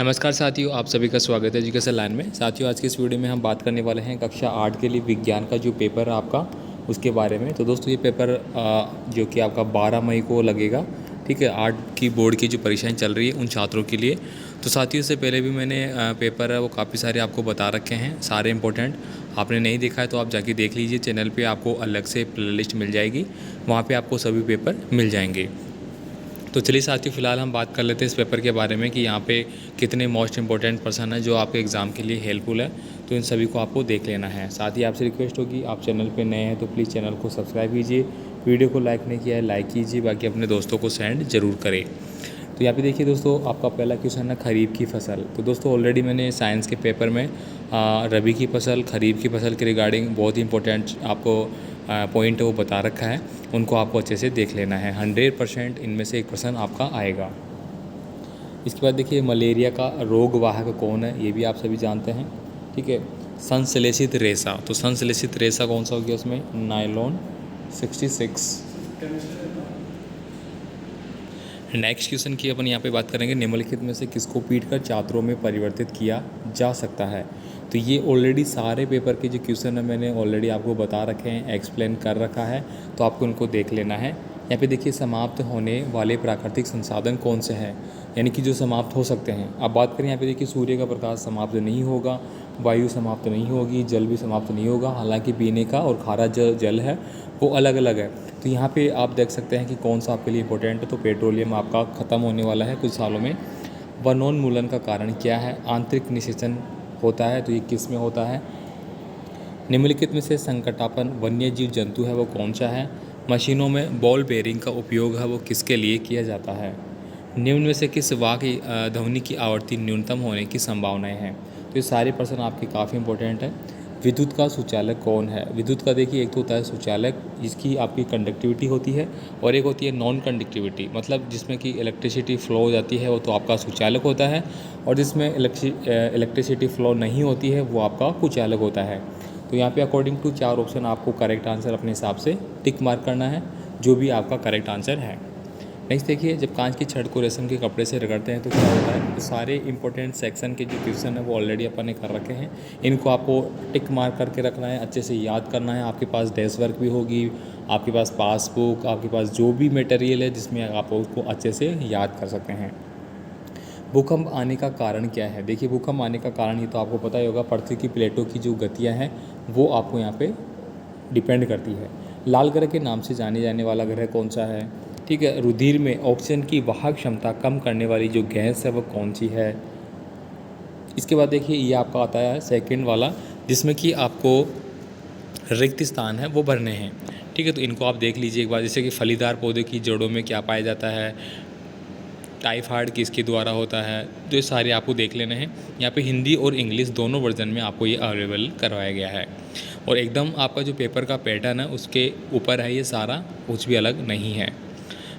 नमस्कार साथियों, आप सभी का स्वागत है एजुकेशन लाइन में। साथियों, आज की इस वीडियो में हम बात करने वाले हैं कक्षा 8 के लिए विज्ञान का जो पेपर है आपका, उसके बारे में। तो दोस्तों, ये पेपर जो कि आपका 12 मई को लगेगा, ठीक है। 8 की बोर्ड की जो परीक्षाएं चल रही है उन छात्रों के लिए। तो साथियों, इससे पहले भी मैंने पेपर है वो काफ़ी सारे आपको बता रखे हैं, सारे इंपॉर्टेंट। आपने नहीं देखा है तो आप जाके देख लीजिए, चैनल पर आपको अलग से प्लेलिस्ट मिल जाएगी, वहाँ पर आपको सभी पेपर मिल जाएंगे। तो चलिए साथियों, फ़िलहाल हम बात कर लेते हैं इस पेपर के बारे में कि यहाँ पे कितने मोस्ट इंपॉर्टेंट पर्सन है जो आपके एग्ज़ाम के लिए हेल्पफुल है। तो इन सभी को आपको देख लेना है। साथ ही आपसे रिक्वेस्ट होगी, आप चैनल पे नए हैं तो प्लीज़ चैनल को सब्सक्राइब कीजिए, वीडियो को लाइक नहीं किया है लाइक कीजिए, बाकी अपने दोस्तों को सेंड ज़रूर करें। तो यहाँ पे देखिए दोस्तों, आपका पहला क्वेश्चन है खरीफ की फसल। तो दोस्तों, ऑलरेडी मैंने साइंस के पेपर में रबी की फसल, खरीफ की फसल के रिगार्डिंग बहुत ही इंपॉर्टेंट आपको पॉइंट वो बता रखा है, उनको आपको अच्छे से देख लेना है। 100% इनमें से 1% आपका आएगा। इसके बाद देखिए, मलेरिया का रोग वाहक कौन है, ये भी आप सभी जानते हैं, ठीक है। संश्लेषित रेशा, तो संश्लेषित रेशा कौन सा हो गया उसमें, नायलॉन 66। नेक्स्ट क्वेश्चन की अपन यहाँ पे बात करेंगे, निम्नलिखित में से किसको पीटकर छात्रों में परिवर्तित किया जा सकता है। तो ये ऑलरेडी सारे पेपर के जो क्वेश्चन है मैंने ऑलरेडी आपको बता रखे हैं, एक्सप्लेन कर रखा है, तो आपको उनको देख लेना है। यहाँ पे देखिए, समाप्त होने वाले प्राकृतिक संसाधन कौन से हैं, यानी कि जो समाप्त हो सकते हैं। अब बात करें यहाँ पे देखिए, सूर्य का प्रकाश समाप्त नहीं होगा, वायु समाप्त नहीं होगी, जल भी समाप्त नहीं होगा। हालांकि पीने का और खारा जल है वो अलग अलग है। तो यहाँ पे आप देख सकते हैं कि कौन सा आपके लिए इंपॉर्टेंट है। तो पेट्रोलियम आपका ख़त्म होने वाला है कुछ सालों में। वनोन्मूलन का कारण क्या है, आंतरिक निषेचन होता है, तो ये किस में होता है। निम्नलिखित में से संकटापन वन्य जीव जंतु है वो कौन सा है। मशीनों में बॉल बेयरिंग का उपयोग है वो किसके लिए किया जाता है। निम्न में से किस वाक्य ध्वनि की आवृत्ति न्यूनतम होने की संभावनाएं हैं। तो ये सारे प्रश्न आपके काफ़ी इंपॉर्टेंट है। विद्युत का सुचालक कौन है। विद्युत का देखिए, एक तो होता है सुचालक जिसकी आपकी कंडक्टिविटी होती है, और एक होती है नॉन कंडक्टिविटी, मतलब जिसमें कि इलेक्ट्रिसिटी फ्लो हो जाती है, वो तो आपका सुचालक होता है। और जिसमें इलेक्ट्रिसिटी फ्लो नहीं होती है वो आपका कुचालक होता है। तो यहाँ पे अकॉर्डिंग टू 4 ऑप्शन आपको करेक्ट आंसर अपने हिसाब से टिक मार्क करना है, जो भी आपका करेक्ट आंसर है। नेक्स्ट देखिए, जब कांच की छड़ को रेशम के कपड़े से रगड़ते हैं तो क्या होता है। तो सारे इंपॉर्टेंट सेक्शन के जो क्वेश्चन है वो ऑलरेडी अपन ने कर रखे हैं, इनको आपको टिक मार्क करके रखना है, अच्छे से याद करना है। आपके पास डेस्क वर्क भी होगी, आपके पास पासबुक, आपके पास जो भी मटेरियल है जिसमें आप उसको अच्छे से याद कर सकते हैं। भूकंप आने का कारण क्या है। देखिए, भूकंप आने का कारण ये तो आपको पता ही होगा, पृथ्वी की प्लेटों की जो गतियाँ हैं वो आपको यहाँ पे डिपेंड करती है। लाल ग्रह के नाम से जाने जाने वाला ग्रह कौन सा है, ठीक है। रुधिर में ऑक्सीजन की वाहक क्षमता कम करने वाली जो गैस है वो कौन सी है। इसके बाद देखिए, ये आपका आता है सेकंड वाला, जिसमें कि आपको रिक्त स्थान है वो भरने हैं, ठीक है। तो इनको आप देख लीजिए एक बार, जैसे कि फलीदार पौधे की जड़ों में क्या पाया जाता है, टाइफाइड किसके द्वारा होता है, तो ये सारे आपको देख लेने हैं। यहाँ पे हिंदी और इंग्लिश दोनों वर्जन में आपको ये अवेलेबल करवाया गया है, और एकदम आपका जो पेपर का पैटर्न है उसके ऊपर है ये सारा, कुछ भी अलग नहीं है।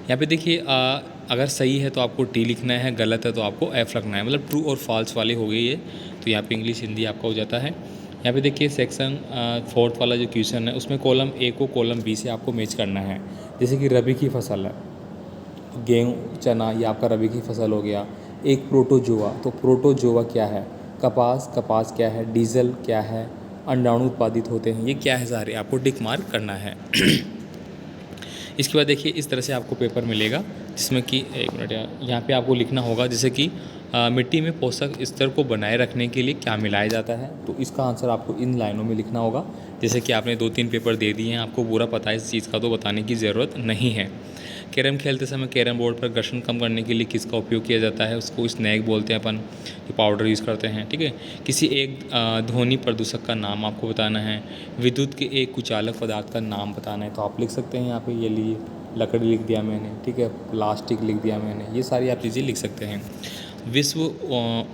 यहाँ पे देखिए, अगर सही है तो आपको टी लिखना है, गलत है तो आपको एफ रखना है, मतलब ट्रू और फॉल्स वाली हो गई ये। तो यहाँ पे इंग्लिश हिंदी आपका हो जाता है। यहाँ पे देखिए, सेक्शन 4 वाला जो क्वेश्चन है उसमें कॉलम ए को कॉलम बी से आपको मैच करना है। जैसे कि रबी की फसल है, गेहूँ चना, ये आपका रबी की फसल हो गया। एक प्रोटोजोआ, तो प्रोटोजोआ क्या है, कपास, कपास क्या है, डीजल क्या है, अंडाणु उत्पादित होते हैं, ये क्या है, सारे आपको टिक मार्क करना है। इसके बाद देखिए, इस तरह से आपको पेपर मिलेगा, जिसमें कि एक मिनट यहाँ पे आपको लिखना होगा, जैसे कि मिट्टी में पोषक स्तर को बनाए रखने के लिए क्या मिलाया जाता है। तो इसका आंसर आपको इन लाइनों में लिखना होगा। जैसे कि आपने 2-3 पेपर दे दिए हैं, आपको पूरा पता है इस चीज़ का, तो बताने की ज़रूरत नहीं है। कैरम खेलते समय कैरम बोर्ड पर घर्षण कम करने के लिए किसका उपयोग किया जाता है, उसको स्नैक बोलते हैं अपन, जो पाउडर यूज़ करते हैं, ठीक है। किसी एक ध्वनि प्रदूषक का नाम आपको बताना है। विद्युत के एक कुचालक पदार्थ का नाम बताना है, तो आप लिख सकते हैं यहाँ पे, ये लिए लकड़ी लिख दिया मैंने, ठीक है, प्लास्टिक लिख दिया मैंने, ये सारी आप चीज़ें लिख सकते हैं। विश्व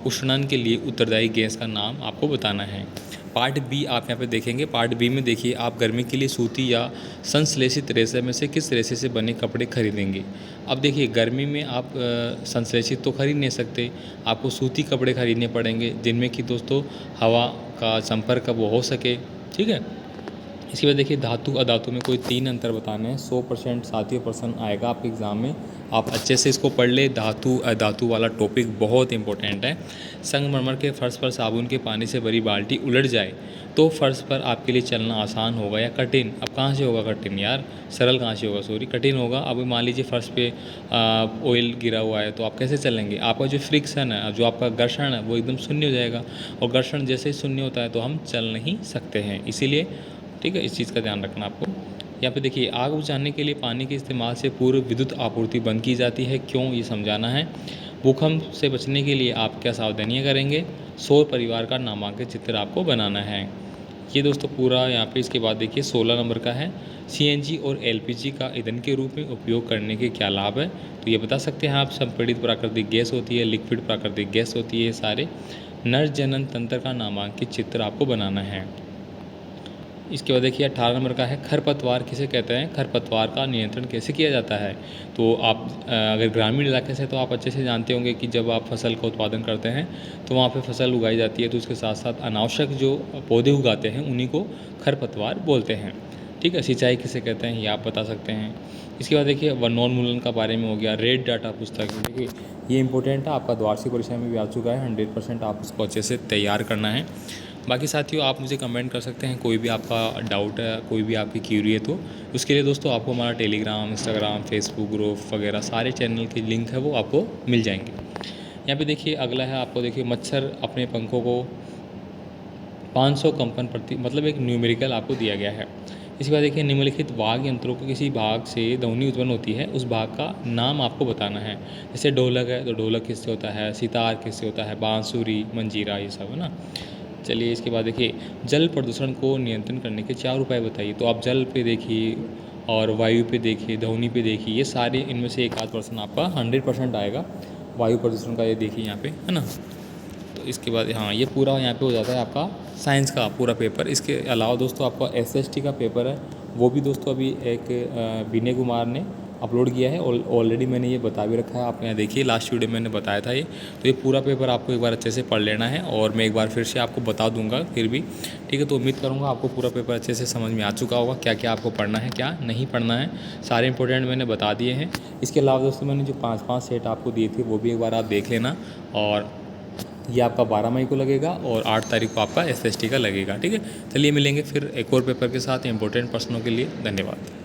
उष्णन के लिए उत्तरदायी गैस का नाम आपको बताना है। पार्ट बी आप यहाँ पे देखेंगे, पार्ट बी में देखिए, आप गर्मी के लिए सूती या संश्लेषित रेशे में से किस रेशे से बने कपड़े खरीदेंगे। अब देखिए, गर्मी में आप संश्लेषित तो खरीद नहीं सकते, आपको सूती कपड़े खरीदने पड़ेंगे, जिनमें कि दोस्तों हवा का संपर्क वो हो सके, ठीक है। इसके बाद देखिए, धातु अधातु में कोई 3 अंतर बताने हैं। 100% साथियों प्रश्न आएगा आपके एग्ज़ाम में। आप अच्छे से इसको पढ़ ले। धातु वाला टॉपिक बहुत इंपॉर्टेंट है। संगमरमर के फर्श पर साबुन के पानी से भरी बाल्टी उलट जाए तो फर्श पर आपके लिए चलना आसान होगा या कठिन। अब कहाँ से होगा कठिन यार, सरल कहाँ से होगा, सॉरी कठिन होगा। अब मान लीजिए फर्श पे ऑयल गिरा हुआ है तो आप कैसे चलेंगे। आपका जो फ्रिक्शन है, जो आपका घर्षण है, वो एकदम शून्य हो जाएगा, और घर्षण जैसे ही शून्य होता है तो हम चल नहीं सकते हैं। इसीलिए ठीक है, इस चीज़ का ध्यान रखना आपको। यहाँ पे देखिए, आग बुझाने के लिए पानी के इस्तेमाल से पूर्व विद्युत आपूर्ति बंद की जाती है, क्यों, ये समझाना है। भूकंप से बचने के लिए आप क्या सावधानियाँ करेंगे। सौर परिवार का नामांकित चित्र आपको बनाना है। ये दोस्तों पूरा यहाँ पे। इसके बाद देखिए 16 नंबर का है, सीएनजी और एलपीजी का ईंधन के रूप में उपयोग करने के क्या लाभ है। तो ये बता सकते हैं आप। संपीड़ित प्राकृतिक गैस होती है, लिक्विड प्राकृतिक गैस होती है, सारे। नर जनन तंत्र का नामांकित चित्र आपको बनाना है। इसके बाद देखिए 18 नंबर का है, खरपतवार किसे कहते हैं, खरपतवार का नियंत्रण कैसे किया जाता है। तो आप अगर ग्रामीण इलाके से, तो आप अच्छे से जानते होंगे कि जब आप फसल का उत्पादन करते हैं तो वहाँ पे फसल उगाई जाती है, तो उसके साथ साथ अनावश्यक जो पौधे उगाते हैं उन्हीं को खरपतवार बोलते हैं। ठीक है, सिंचाई किसे कहते हैं ये आप बता सकते हैं। इसके बाद देखिए वनोन्मूलन का बारे में हो गया, रेड डाटा पुस्तक। देखिए ये इंपॉर्टेंट है, आपका द्वार्षिक परीक्षा में भी आ चुका है, 100% आप उसको अच्छे से तैयार करना है। बाकी साथियों आप मुझे कमेंट कर सकते हैं, कोई भी आपका डाउट है, कोई भी आपकी क्यूरी है, तो उसके लिए दोस्तों आपको हमारा टेलीग्राम, इंस्टाग्राम, फेसबुक ग्रुप वगैरह सारे चैनल के लिंक है वो आपको मिल जाएंगे। यहाँ पे देखिए अगला है, आपको देखिए मच्छर अपने पंखों को 500 कंपन प्रति, मतलब एक न्यूमेरिकल आपको दिया गया है। इसके बाद देखिए निम्नलिखित वाद्य यंत्रों के किसी भाग से ध्वनि उत्पन्न होती है, उस भाग का नाम आपको बताना है। जैसे ढोलक है तो ढोलक किससे होता है, सितार किससे होता है, बांसुरी, मंजीरा, ये सब है ना। चलिए इसके बाद देखिए जल प्रदूषण को नियंत्रण करने के 4 उपाय बताइए। तो आप जल पे देखिए और वायु पे देखिए, ध्वनि पे देखिए, ये सारे इनमें से एक आध पर्सन आपका 100% आएगा। वायु प्रदूषण का ये देखिए यहाँ पे, है ना। तो इसके बाद हाँ, ये पूरा यहाँ पे हो जाता है आपका साइंस का पूरा पेपर। इसके अलावा दोस्तों आपका एसएसटी का पेपर है, वो भी दोस्तों अभी एक विनय कुमार ने अपलोड किया है। ऑलरेडी मैंने ये बता भी रखा है, आप यहाँ देखिए लास्ट वीडियो मैंने बताया था ये। तो ये पूरा पेपर आपको एक बार अच्छे से पढ़ लेना है, और मैं एक बार फिर से आपको बता दूंगा फिर भी। ठीक है, तो उम्मीद करूँगा आपको पूरा पेपर अच्छे से समझ में आ चुका होगा, क्या क्या आपको पढ़ना है, क्या नहीं पढ़ना है। सारे इंपॉर्टेंट मैंने बता दिए हैं। इसके अलावा दोस्तों मैंने जो 5-5 सेट आपको दिए थे वो भी एक बार आप देख लेना। और ये आपका 12 मई को लगेगा और 8 तारीख को आपका एसएसटी का लगेगा। ठीक है, चलिए मिलेंगे फिर एक और पेपर के साथ इंपॉर्टेंट प्रश्नों के लिए। धन्यवाद।